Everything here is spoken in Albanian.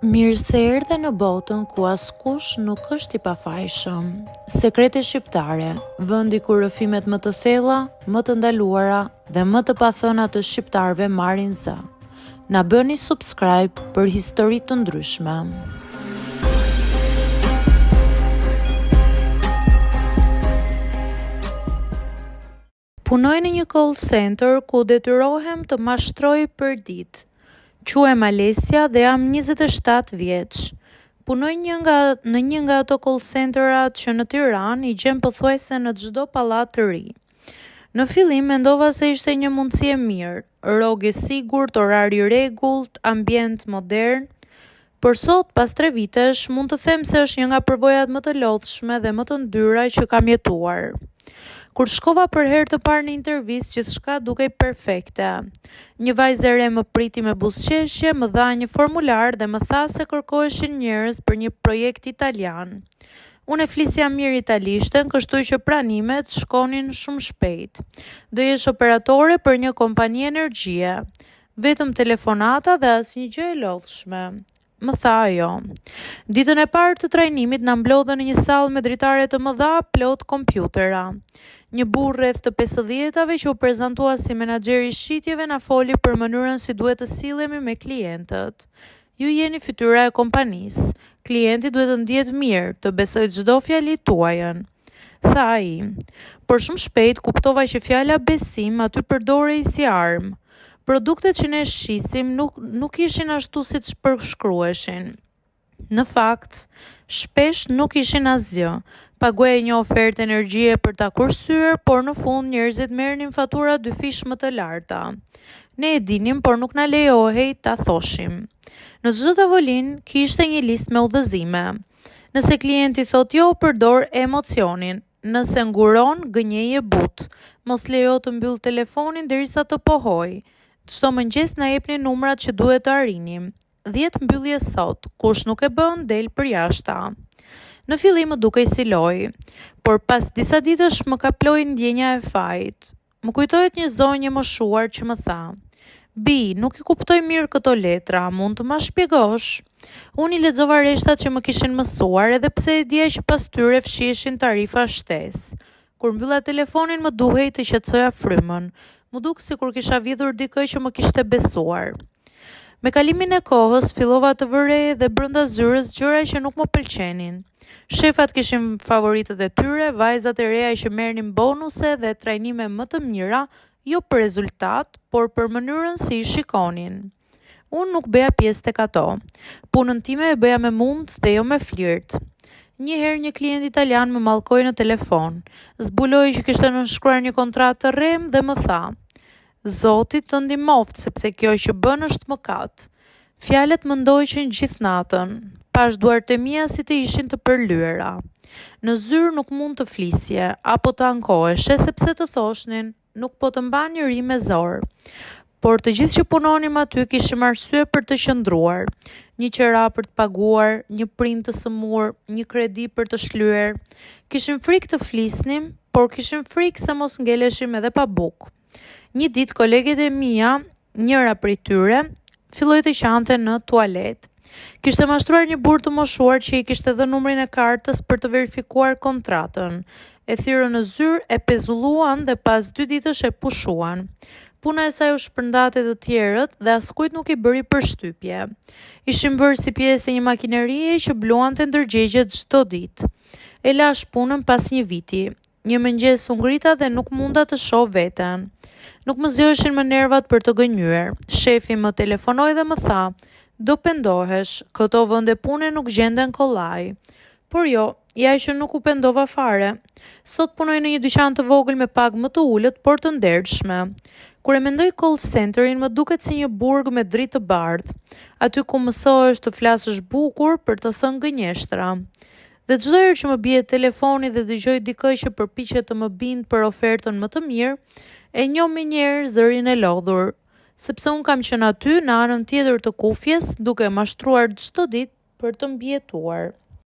Mirë se erdhe në botën ku askush nuk është i pafajshëm. Sekrete shqiptare, vendi ku rrëfimet më të thella, më të ndaluara dhe më të pathëna të shqiptarëve marrin zë. Na bëni subscribe për histori të ndryshme. Punoj në një call center ku detyrohem të mashtroj për ditë. Quhem Alesja dhe jam 27 vjeç. Punoj në një nga ato call centerat që në Tiranë i gjen pothuajse në çdo pallat të ri. Në fillim mendova se ishte një mundësi e mirë, rrogë e sigurt, orar i rregullt, ambient modern. Por sot, pas 3 vitesh, mund të them se është një nga përvojat më të lodhshme dhe më të ndyra që kam jetuar. Kur shkova për herë të parë në intervistë, gjithçka dukej perfekte. Një vajzë e re më priti me buzëqeshje, më dha një formular dhe më tha se kërkoheshin njerëz për një projekt italian. Unë e flisja mirë italishten, kështu që pranimet shkonin shumë shpejt. Do jesh operatore për një kompani energjie. Vetëm telefonata dhe asnjë gjë e lodhshme. Më tha ajo. Ditën e parë të trajnimit na mblodhën në një sallë me dritare të mëdha plot kompjutera. Një burr rreth të 50-tave që u prezantua si menaxher i shitjeve na foli për mënyrën si duhet të sillemi me klientët. Ju jeni fytyra e kompanisë. Klienti duhet të ndihet mirë, të besojë çdo fjali tuajën. Tha ai. Por shumë shpejt kuptova që fjala besim aty përdorej si armë. Produktet që ne shisim nuk ishin ashtu siç përshkruheshin. Në fakt, shpesh nuk ishin asgjë. Paguaja një ofertë energjie për ta kursyer, por në fund njerëzit merrnin fatura 2 fish më të larta. Ne e dinim, por nuk na lejohej ta thoshim. Në çdo tavolinë kishte një listë me udhëzime. Nëse klienti thot jo, përdor emocionin. Nëse nguron, gënjeje but. Mos lejo të mbyll telefonin derisa të pohoj. Çdo mëngjes na jepnin numrat që duhet të arrinim. 10 mbyllje sot, kush nuk e bën del për jashta. Në fillim më dukej si lojë, por pas disa ditësh më kaploi ndjenja e fajit. Më kujtohet një zonjë e moshuar që më tha: "Bi, nuk i kuptoj mirë këto letra, mund të ma shpjegosh?" Unë i lexova reshtat që më kishin mësuar, edhe pse e dija që pas tyre fshiheshin tarifa shtesë. Kur mbylla telefonin më duhej të qetësoja frymën. Më duk sikur kisha vidhur dikë që më kishte besuar. Me kalimin e kohës fillova të vërej dhe brenda zyrës gjëra që nuk më pëlqenin. Shefat kishin favoritët e tyre, vajzat e reja që merrnin bonuse dhe trajnime më të mira, jo për rezultat, por për mënyrën si i shikonin. Unë nuk bëja pjesë tek ato. Punën time e bëja me mund dhe jo me flirt. Një herë një klient italian më mallkoi në telefon. Zbuloi që kishte nënshkruar një kontratë të rrem dhe më tha: "Zoti të ndihmoft, sepse kjo që bën është mëkat." Fjalët më ndoqën gjithë natën. Pash duart e mia si të ishin të përlyera. Në zyrë nuk mund të flisje, apo të ankoheshe, sepse të thoshnin, nuk po të mban njëri me zor. Por të gjithë që punonim aty kishim arsye për të qëndruar. Një qira për të paguar, një prind të sëmur, një kredi për të shlyer. Kishim frikë të flisnim, por kishim frikë se mos ngeleshim edhe pa bukë. Një ditë koleget e mia, njëra prej tyre, filloi të qante në tualet. Kishte mashtruar një burr të moshuar që i kishte dhënë numrin e kartës për të verifikuar kontratën. E thyrën në zyrë, e pezulluan dhe pas 2 ditësh e pushuan. Puna e saj u shpërndate të tjerët dhe askujt nuk i bëri përshtypje. Ishim bërë si pjesë e një makinerie që bluante ndërgjegjet çdo ditë. E lash punën pas një viti. Një mëngjes u ngrita dhe nuk munda të shoh veten. Nuk më zgjoheshin më nervat për të gënjyer. Shefi më telefonoi dhe më tha: "Do pendohesh, këto vende pune nuk gjenden kollaj." Por jo, ja që nuk u pendova fare. Sot punoj në një dyqan të vogël me pagë më të ulët, por të ndershme. Kur e mendoj call centerin, më duket si një burg me dritë të bardhë, aty ku mësohesh të flasësh bukur për të thënë gënjeshtra. Dhe çdo herë që më bie telefoni dhe dëgjoj dikë që përpiqet të më bindë për ofertën më të mirë, e njoh me njerë zërin e lodhur, sepse unë kam qenë aty në anën tjetër të kufjes, duke mashtruar çdo ditë për të mbijetuar.